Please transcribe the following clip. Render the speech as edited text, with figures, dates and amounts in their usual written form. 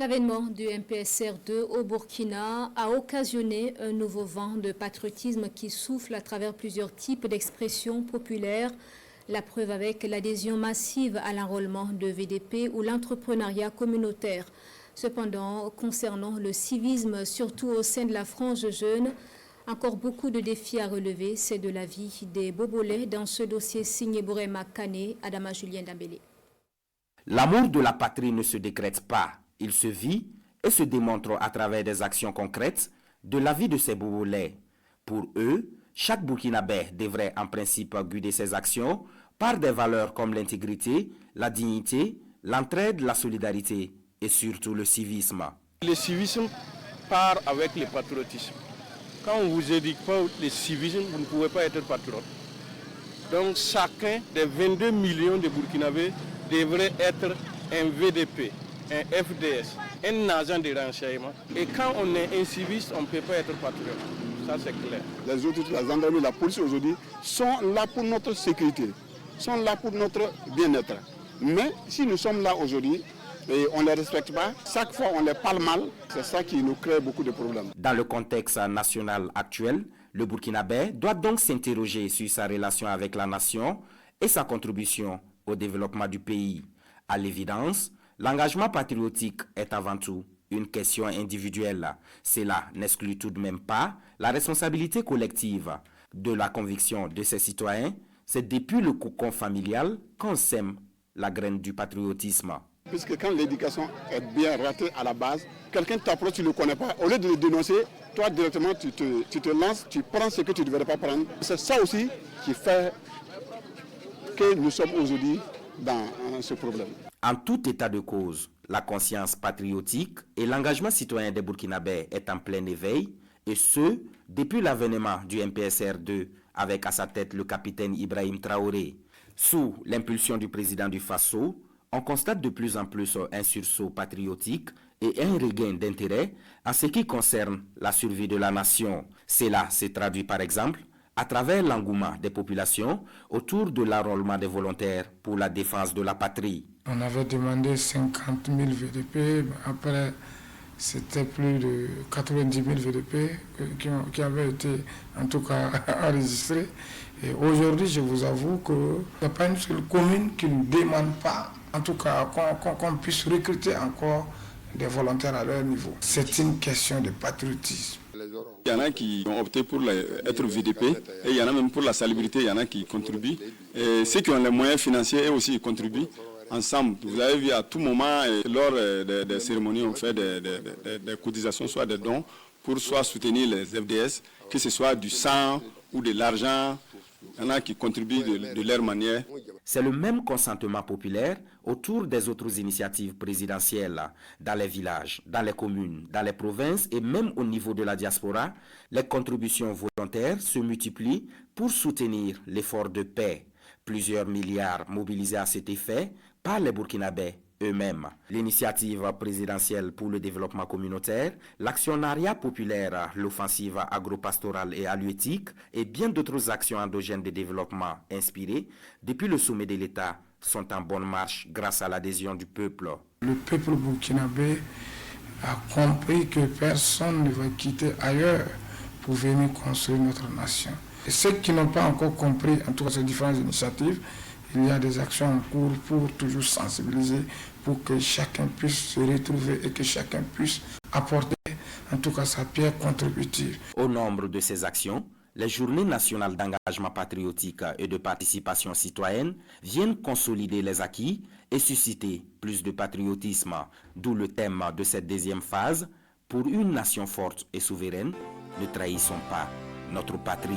L'avènement du MPSR2 au Burkina a occasionné un nouveau vent de patriotisme qui souffle à travers plusieurs types d'expressions populaires. La preuve avec l'adhésion massive à l'enrôlement de VDP ou l'entrepreneuriat communautaire. Cependant, concernant le civisme, surtout au sein de la frange jeune, encore beaucoup de défis à relever. C'est de l'avis des Bobolais dans ce dossier signé Bourema Kane, Adama Julien Dambélé. L'amour de la patrie ne se décrète pas. Il se vit et se démontre à travers des actions concrètes de la vie de ces Bobolais. Pour eux, chaque Burkinabé devrait en principe guider ses actions par des valeurs comme l'intégrité, la dignité, l'entraide, la solidarité et surtout le civisme. Le civisme part avec le patriotisme. Quand on ne vous éduque pas le civisme, vous ne pouvez pas être patriote. Donc chacun des 22 millions de Burkinabés devrait être un VDP, un FDS, un agent de renseignement. Et quand on est un civiste, on ne peut pas être patriote. Ça, c'est clair. Les autres, la gendarmerie, la police aujourd'hui sont là pour notre sécurité, sont là pour notre bien-être. Mais si nous sommes là aujourd'hui et on ne les respecte pas, chaque fois on les parle mal, c'est ça qui nous crée beaucoup de problèmes. Dans le contexte national actuel, le Burkinabé doit donc s'interroger sur sa relation avec la nation et sa contribution au développement du pays. À l'évidence, l'engagement patriotique est avant tout une question individuelle. Cela n'exclut tout de même pas la responsabilité collective. De la conviction de ces citoyens, c'est depuis le cocon familial qu'on sème la graine du patriotisme. Puisque quand l'éducation est bien ratée à la base, quelqu'un t'approche, tu ne le connais pas, au lieu de le dénoncer, toi directement tu te lances, tu prends ce que tu ne devrais pas prendre. C'est ça aussi qui fait que nous sommes aujourd'hui dans ce problème. En tout état de cause, la conscience patriotique et l'engagement citoyen des Burkinabés est en plein éveil, et ce, depuis l'avènement du MPSR2 avec à sa tête le capitaine Ibrahim Traoré. Sous l'impulsion du président du Faso, on constate de plus en plus un sursaut patriotique et un regain d'intérêt en ce qui concerne la survie de la nation. Cela se traduit par exemple à travers l'engouement des populations autour de l'enrôlement des volontaires pour la défense de la patrie. On avait demandé 50 000 VDP, après c'était plus de 90 000 VDP qui avaient été en tout cas enregistrés. Et aujourd'hui, je vous avoue qu'il n'y a pas une seule commune qui ne demande pas, en tout cas qu'on puisse recruter encore des volontaires à leur niveau. C'est une question de patriotisme. Il y en a qui ont opté pour être VDP et il y en a même pour la salubrité, il y en a qui contribuent. Et ceux qui ont les moyens financiers, eux aussi, ils contribuent ensemble. Vous avez vu à tout moment, lors des cérémonies, on fait des cotisations, soit des dons, pour soit soutenir les FDS, que ce soit du sang ou de l'argent. Il y en a qui contribuent de leur manière. C'est le même consentement populaire autour des autres initiatives présidentielles dans les villages, dans les communes, dans les provinces et même au niveau de la diaspora. Les contributions volontaires se multiplient pour soutenir l'effort de paix. Plusieurs milliards mobilisés à cet effet par les Burkinabés eux-mêmes. L'initiative présidentielle pour le développement communautaire, l'actionnariat populaire, l'offensive agropastorale et halieutique et bien d'autres actions endogènes de développement inspirées depuis le sommet de l'État sont en bonne marche grâce à l'adhésion du peuple. Le peuple burkinabé a compris que personne ne va quitter ailleurs pour venir construire notre nation. Et ceux qui n'ont pas encore compris, en tout cas ces différentes initiatives, il y a des actions en cours pour toujours sensibiliser, pour que chacun puisse se retrouver et que chacun puisse apporter en tout cas sa pierre contributive. Au nombre de ces actions, les journées nationales d'engagement patriotique et de participation citoyenne viennent consolider les acquis et susciter plus de patriotisme, d'où le thème de cette deuxième phase. Pour une nation forte et souveraine, ne trahissons pas notre patrie.